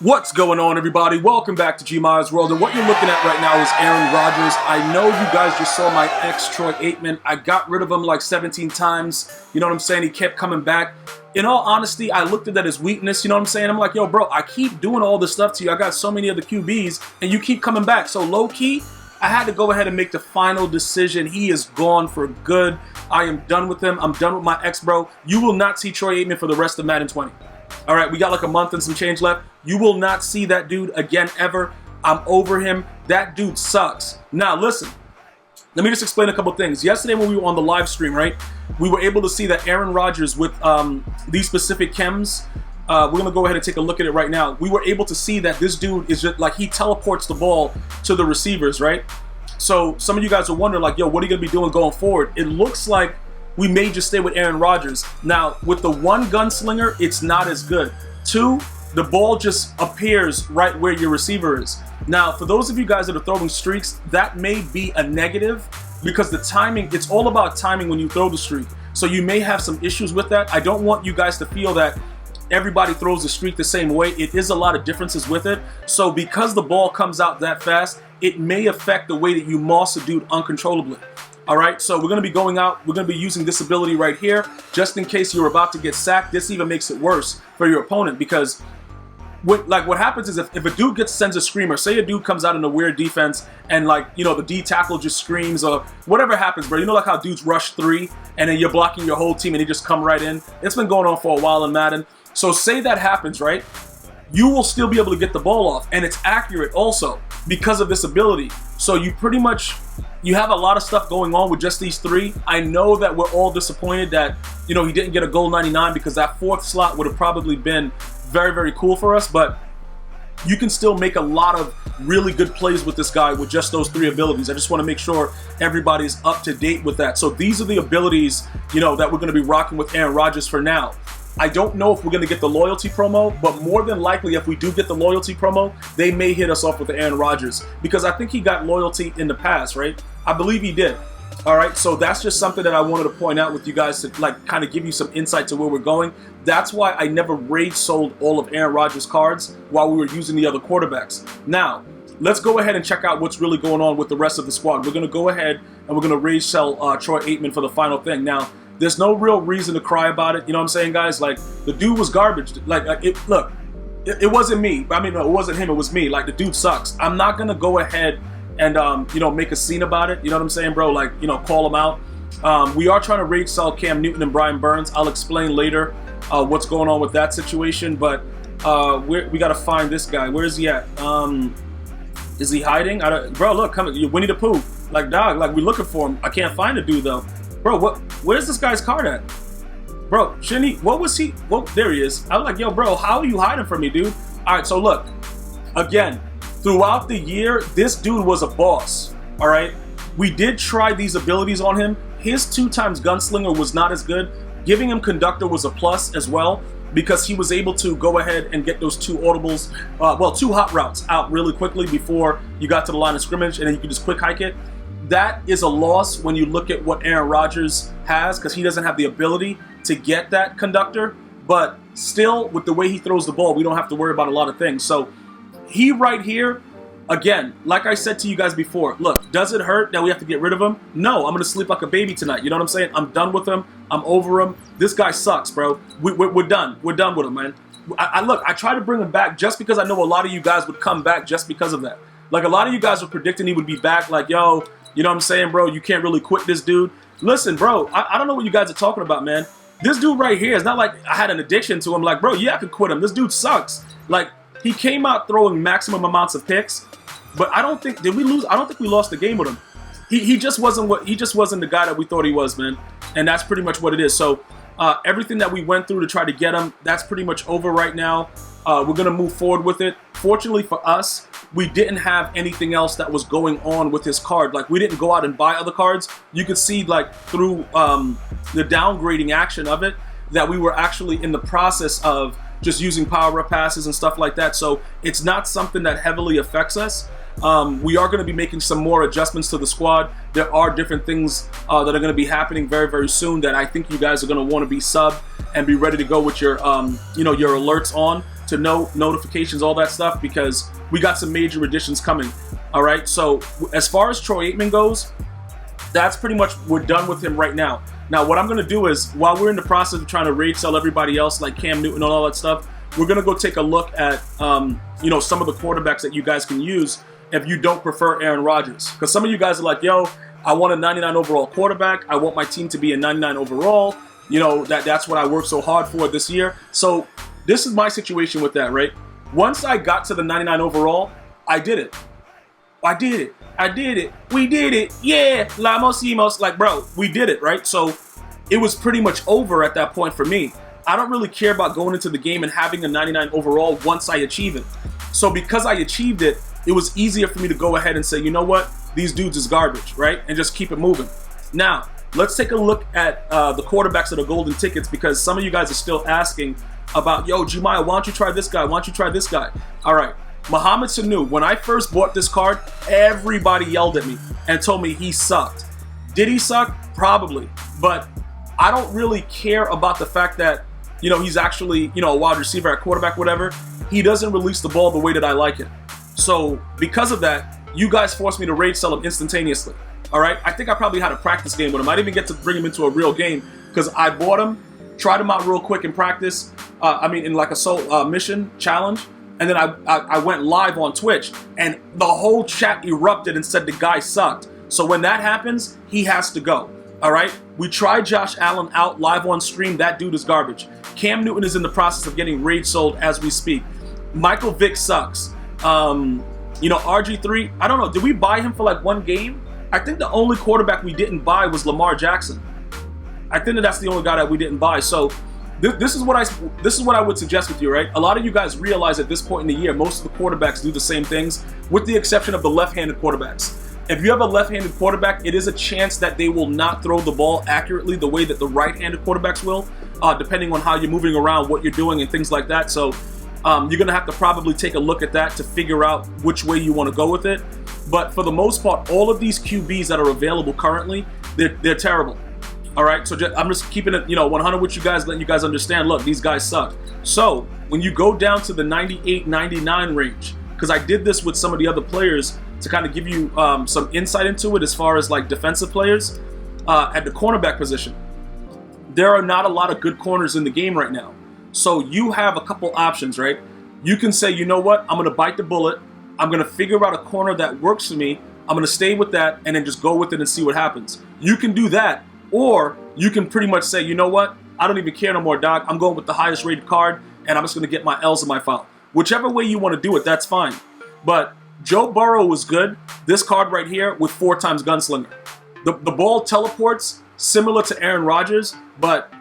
What's going on, everybody? Welcome back to GmiasWorld, and what you're looking at right now is Aaron Rodgers. I know you guys just saw my ex, Troy Aikman. I got rid of him like 17 times. You know what I'm saying? He kept coming back. In all honesty, I looked at that as weakness. You know what I'm saying? I'm like, yo, bro, I keep doing all this stuff to you. I got so many other QBs, and you keep coming back. So low-key, I had to go ahead and make the final decision. He is gone for good. I am done with him. I'm done with my ex, bro. You will not see Troy Aikman for the rest of Madden 20. All right, we got like a month and some change left. You will not see that dude again ever. I'm over him. That dude sucks. Now, listen. Let me just explain a couple things. Yesterday when we were on the live stream, right, we were able to see that Aaron Rodgers with these specific chems, we're going to go ahead and take a look at it right now. We were able to see that this dude is just like he teleports the ball to the receivers, right? So some of you guys are wondering like, yo, what are you going to be doing going forward? It looks like we may just stay with Aaron Rodgers. Now, with the one gunslinger, it's not as good. Two, the ball just appears right where your receiver is. Now, for those of you guys that are throwing streaks, that may be a negative because the timing, it's all about timing when you throw the streak. So you may have some issues with that. I don't want you guys to feel that everybody throws the streak the same way. It is a lot of differences with it. So because the ball comes out that fast, it may affect the way that you moss a dude uncontrollably. All right, so we're going to be going out. We're going to be using this ability right here just in case you're about to get sacked. This even makes it worse for your opponent because what happens is if a dude sends a screamer, say a dude comes out in a weird defense and like, you know, the D tackle just screams or whatever happens, bro. You know like how dudes rush 3 and then you're blocking your whole team and they just come right in? It's been going on for a while in Madden. So say that happens, right? You will still be able to get the ball off and it's accurate also because of this ability. So you pretty much, you have a lot of stuff going on with just these 3. I know that we're all disappointed that, you know, he didn't get a goal 99 because that 4th slot would have probably been very, very cool for us, but you can still make a lot of really good plays with this guy with just those 3 abilities. I just want to make sure everybody's up to date with that. So these are the abilities, you know, that we're going to be rocking with Aaron Rodgers for now. I don't know if we're going to get the loyalty promo, but more than likely, if we do get the loyalty promo, they may hit us off with the Aaron Rodgers because I think he got loyalty in the past, right? I believe he did. All right, so that's just something that I wanted to point out with you guys to like kind of give you some insight to where we're going. That's why I never rage sold all of Aaron Rodgers' cards while we were using the other quarterbacks. Now, let's go ahead and check out what's really going on with the rest of the squad. We're going to go ahead and we're going to rage sell Troy Aikman for the final thing. Now, there's no real reason to cry about it. You know what I'm saying, guys? Like, the dude was garbage. Like, it wasn't me. I mean, no, it wasn't him. It was me. Like, the dude sucks. I'm not going to go ahead and, you know, make a scene about it. You know what I'm saying, bro? Like, you know, call him out. We are trying to rage sell Cam Newton and Brian Burns. I'll explain later what's going on with that situation. But we got to find this guy. Where is he at? Is he hiding? Bro, look, come on. Winnie the Pooh. Like, dog, like, we're looking for him. I can't find the dude, though. Bro, where's this guy's card at? Bro, shouldn't he? What was he? Well, there he is. I was like, yo, bro, how are you hiding from me, dude? All right, so look. Again, throughout the year, this dude was a boss. All right? We did try these abilities on him. His 2x gunslinger was not as good. Giving him conductor was a plus as well because he was able to go ahead and get those 2 audibles, 2 hot routes out really quickly before you got to the line of scrimmage, and then you could just quick hike it. That is a loss when you look at what Aaron Rodgers has because he doesn't have the ability to get that conductor. But still, with the way he throws the ball, we don't have to worry about a lot of things. So he right here, again, like I said to you guys before, look, does it hurt that we have to get rid of him? No, I'm going to sleep like a baby tonight. You know what I'm saying? I'm done with him. I'm over him. This guy sucks, bro. We're done. We're done with him, man. Look, I try to bring him back just because I know a lot of you guys would come back just because of that. Like, a lot of you guys were predicting he would be back like, yo, you know what I'm saying, bro? You can't really quit this dude. Listen, bro, I don't know what you guys are talking about, man. This dude right here is not like I had an addiction to him. Like, bro, yeah, I could quit him. This dude sucks. Like, he came out throwing maximum amounts of picks, but I don't think, did we lose? I don't think we lost the game with him. He just wasn't the guy that we thought he was, man. And that's pretty much what it is. So everything that we went through to try to get him, that's pretty much over right now. We're going to move forward with it. Fortunately for us, we didn't have anything else that was going on with his card. Like, we didn't go out and buy other cards. You could see, like, through the downgrading action of it, that we were actually in the process of just using power-up passes and stuff like that. So it's not something that heavily affects us. We are going to be making some more adjustments to the squad. There are different things that are going to be happening very, very soon that I think you guys are going to want to be subbed and be ready to go with your, your alerts on to know notifications, all that stuff, because we got some major additions coming. All right, so as far as Troy Aikman goes, that's pretty much, we're done with him right now. Now, what I'm going to do is, while we're in the process of trying to raid sell everybody else, like Cam Newton and all that stuff, we're going to go take a look at, you know, some of the quarterbacks that you guys can use if you don't prefer Aaron Rodgers. Because some of you guys are like, yo, I want a 99 overall quarterback. I want my team to be a 99 overall. You know, that's what I worked so hard for this year. So this is my situation with that, right? Once I got to the 99 overall, I did it. I did it. I did it. We did it. Yeah. Lamos. Like, bro, we did it, right? So it was pretty much over at that point for me. I don't really care about going into the game and having a 99 overall once I achieve it. So because I achieved it, it was easier for me to go ahead and say, you know what? These dudes is garbage, right? And just keep it moving. Now, let's take a look at the quarterbacks that are golden tickets, because some of you guys are still asking about, yo, Gmias, why don't you try this guy? Why don't you try this guy? All right. Mohamed Sanu, when I first bought this card, everybody yelled at me and told me he sucked. Did he suck? Probably. But I don't really care about the fact that, you know, he's actually, you know, a wide receiver at quarterback, whatever. He doesn't release the ball the way that I like it. So because of that, you guys forced me to raid sell him instantaneously. All right? I think I probably had a practice game with him. I didn't even get to bring him into a real game because I bought him, tried him out real quick in practice. In like a soul mission challenge. And then I went live on Twitch, and the whole chat erupted and said the guy sucked. So when that happens, he has to go. All right? We tried Josh Allen out live on stream. That dude is garbage. Cam Newton is in the process of getting raid sold as we speak. Michael Vick sucks. You know, RG3, I don't know. Did we buy him for like one game? I think the only quarterback we didn't buy was Lamar Jackson. I think that's the only guy that we didn't buy. So this is what I would suggest with you, right? A lot of you guys realize at this point in the year, most of the quarterbacks do the same things, with the exception of the left-handed quarterbacks. If you have a left-handed quarterback, it is a chance that they will not throw the ball accurately the way that the right-handed quarterbacks will, depending on how you're moving around, what you're doing, and things like that. So you're going to have to probably take a look at that to figure out which way you want to go with it. But for the most part, all of these QBs that are available currently, they're terrible. All right, so I'm just keeping it, 100 with you guys, letting you guys understand, look, these guys suck. So when you go down to the 98, 99 range, because I did this with some of the other players to kind of give you some insight into it as far as like defensive players at the cornerback position, there are not a lot of good corners in the game right now. So you have a couple options, right? You can say, you know what, I'm going to bite the bullet. I'm going to figure out a corner that works for me. I'm going to stay with that and then just go with it and see what happens. You can do that. Or you can pretty much say, you know what? I don't even care no more, Doc. I'm going with the highest rated card, and I'm just going to get my L's in my file. Whichever way you want to do it, that's fine. But Joe Burrow was good. This card right here with 4 times Gunslinger. The ball teleports similar to Aaron Rodgers, but,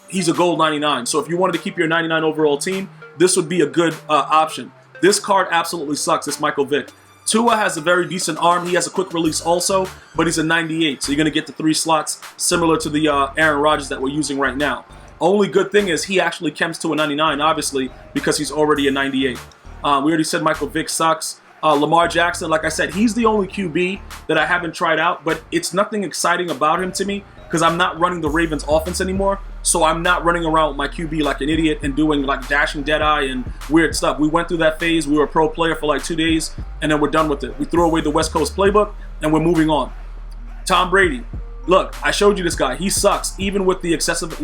he's a gold 99. So if you wanted to keep your 99 overall team, this would be a good option. This card absolutely sucks. It's Michael Vick. Tua has a very decent arm. He has a quick release also, but he's a 98. So you're going to get the 3 slots similar to the Aaron Rodgers that we're using right now. Only good thing is he actually chems to a 99, obviously, because he's already a 98. We already said Michael Vick sucks. Lamar Jackson, like I said, he's the only QB that I haven't tried out, but it's nothing exciting about him to me because I'm not running the Ravens offense anymore. So I'm not running around with my QB like an idiot and doing like dashing deadeye and weird stuff. We went through that phase. We were a pro player for like 2 days, and then we're done with it. We threw away the West Coast playbook, and we're moving on. Tom Brady. Look, I showed you this guy. He sucks, even with the excessive,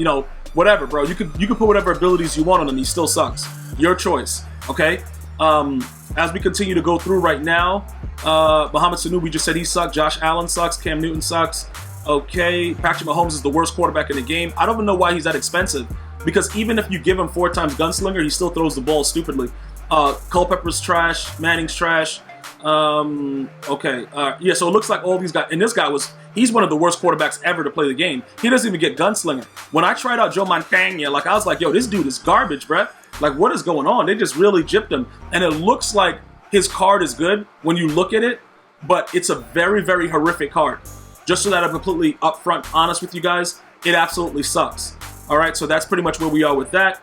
whatever, bro. You could put whatever abilities you want on him. He still sucks. Your choice, okay? As we continue to go through right now, Mohamed Sanu, we just said he sucked. Josh Allen sucks. Cam Newton sucks. Okay, Patrick Mahomes is the worst quarterback in the game. I don't even know why he's that expensive, because even if you give him 4 times Gunslinger, he still throws the ball stupidly. Culpepper's trash. Manning's trash. Yeah, so it looks like all these guys, and this guy he's one of the worst quarterbacks ever to play the game. He doesn't even get Gunslinger. When I tried out Joe Montana, I was like, yo, this dude is garbage, bruh. Like, what is going on? They just really gypped him. And it looks like his card is good when you look at it, but it's a very, very horrific card. Just so that I'm completely upfront honest with you guys, it absolutely sucks. All right, so that's pretty much where we are with that.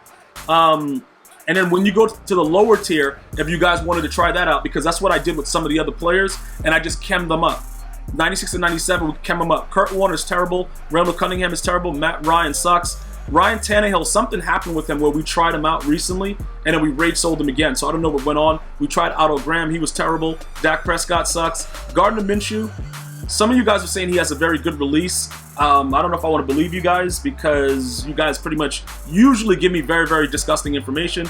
And then when you go to the lower tier, if you guys wanted to try that out, because that's what I did with some of the other players, and I just chemmed them up. 96 and 97, we chem them up. Kurt Warner's terrible. Randall Cunningham is terrible. Matt Ryan sucks. Ryan Tannehill, something happened with him where we tried him out recently, and then we rage sold him again. So I don't know what went on. We tried Otto Graham. He was terrible. Dak Prescott sucks. Gardner Minshew, some of you guys are saying he has a very good release. I don't know if I want to believe you guys because you guys pretty much usually give me very, very disgusting information.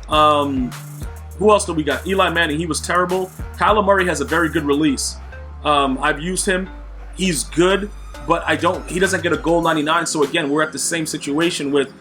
Who else do we got? Eli Manning, he was terrible. Kyler Murray has a very good release. I've used him. He's good, but he doesn't get a goal 99. So again, we're at the same situation with,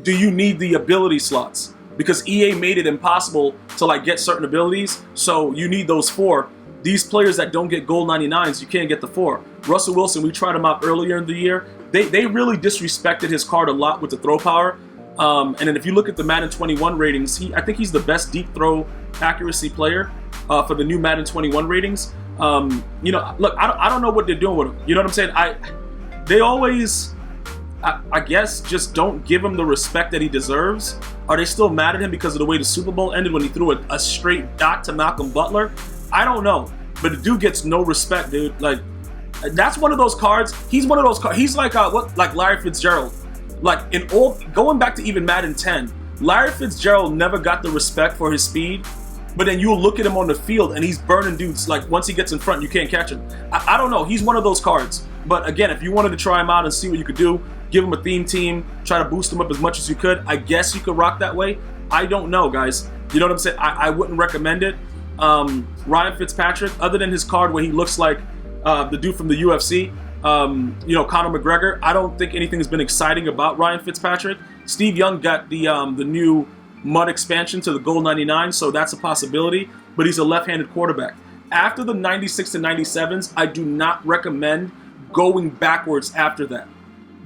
do you need the ability slots? Because EA made it impossible to like get certain abilities. So you need those 4. These players that don't get gold 99s, you can't get the 4. Russell Wilson, we tried him out earlier in the year. They really disrespected his card a lot with the throw power. And then if you look at the Madden 21 ratings, I think he's the best deep throw accuracy player for the new Madden 21 ratings. You know, look, I don't know what they're doing with him. You know what I'm saying? They always, I guess, just don't give him the respect that he deserves. Are they still mad at him because of the way the Super Bowl ended when he threw a straight dot to Malcolm Butler? I don't know, but the dude gets no respect, dude. Like, that's one of those cards. He's one of those cards. He's like like Larry Fitzgerald. Like going back to even Madden 10, Larry Fitzgerald never got the respect for his speed. But then you'll look at him on the field and he's burning dudes. Like once he gets in front, you can't catch him. I don't know. He's one of those cards. But again, if you wanted to try him out and see what you could do, give him a theme team, try to boost him up as much as you could. I guess you could rock that way. I don't know, guys. You know what I'm saying? I wouldn't recommend it. Ryan Fitzpatrick, other than his card where he looks like the dude from the UFC, you know, Conor McGregor, I don't think anything has been exciting about Ryan Fitzpatrick. Steve Young got the new MUD expansion to the gold 99, so that's a possibility, but he's a left-handed quarterback. After the 96 to 97s, I do not recommend going backwards after that.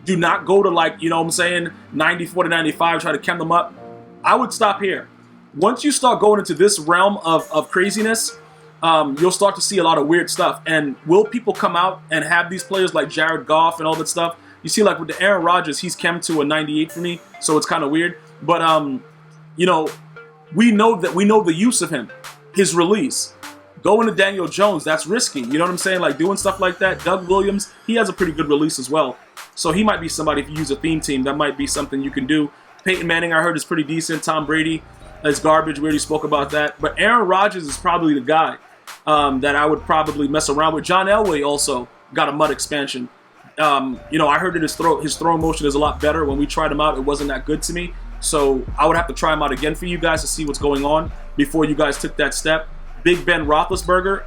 Do not go to, like, you know what I'm saying, 94 to 95, try to chem them up. I would stop here. Once you start going into this realm of craziness, you'll start to see a lot of weird stuff. And will people come out and have these players like Jared Goff and all that stuff? You see, like with the Aaron Rodgers, he's chem to a 98 for me, so it's kind of weird. But you know, we know the use of him, his release. Going to Daniel Jones, that's risky. You know what I'm saying? Like doing stuff like that. Doug Williams, he has a pretty good release as well. So he might be somebody, if you use a theme team, that might be something you can do. Peyton Manning, I heard, is pretty decent. Tom Brady is garbage. We already spoke about that. But Aaron Rodgers is probably the guy that I would probably mess around with. John Elway also got a MUD expansion. You know, I heard that his throw motion is a lot better. When we tried him out, it wasn't that good to me. So I would have to try him out again for you guys to see what's going on before you guys took that step. Big Ben Roethlisberger,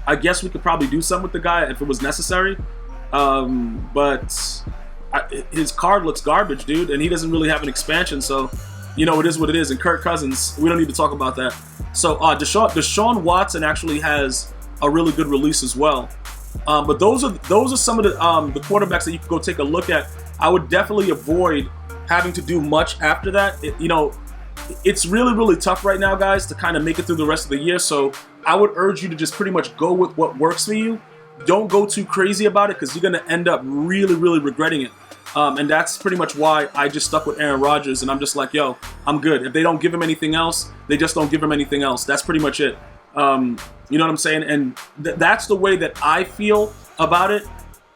I guess we could probably do something with the guy if it was necessary. But his card looks garbage, dude, and he doesn't really have an expansion. So, you know, it is what it is. And Kirk Cousins, we don't need to talk about that. So Deshaun Watson actually has a really good release as well. But those are some of the quarterbacks that you can go take a look at. I would definitely avoid having to do much after that. You know, it's really, really tough right now, guys, to kind of make it through the rest of the year. So I would urge you to just pretty much go with what works for you. Don't go too crazy about it because you're going to end up really, really regretting it. And that's pretty much why I just stuck with Aaron Rodgers. And I'm just like, yo, I'm good. If they don't give him anything else, they just don't give him anything else. That's pretty much it. You know what I'm saying? And that's the way that I feel about it.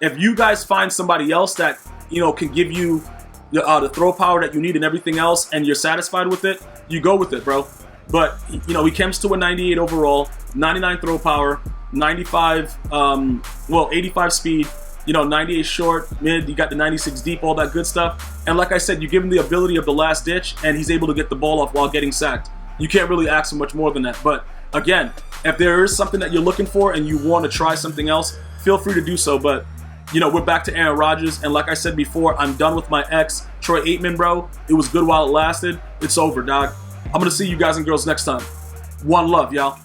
If you guys find somebody else that, you know, can give you the throw power that you need and everything else, and you're satisfied with it, you go with it, bro. But, you know, he comes to a 98 overall, 99 throw power, 95, 85 speed, you know, 98 short, mid, you got the 96 deep, all that good stuff. And like I said, you give him the ability of the last ditch, and he's able to get the ball off while getting sacked. You can't really ask for much more than that. But again, if there is something that you're looking for and you want to try something else, feel free to do so. But, you know, we're back to Aaron Rodgers. And like I said before, I'm done with my ex, Troy Aikman, bro. It was good while it lasted. It's over, dog. I'm going to see you guys and girls next time. One love, y'all.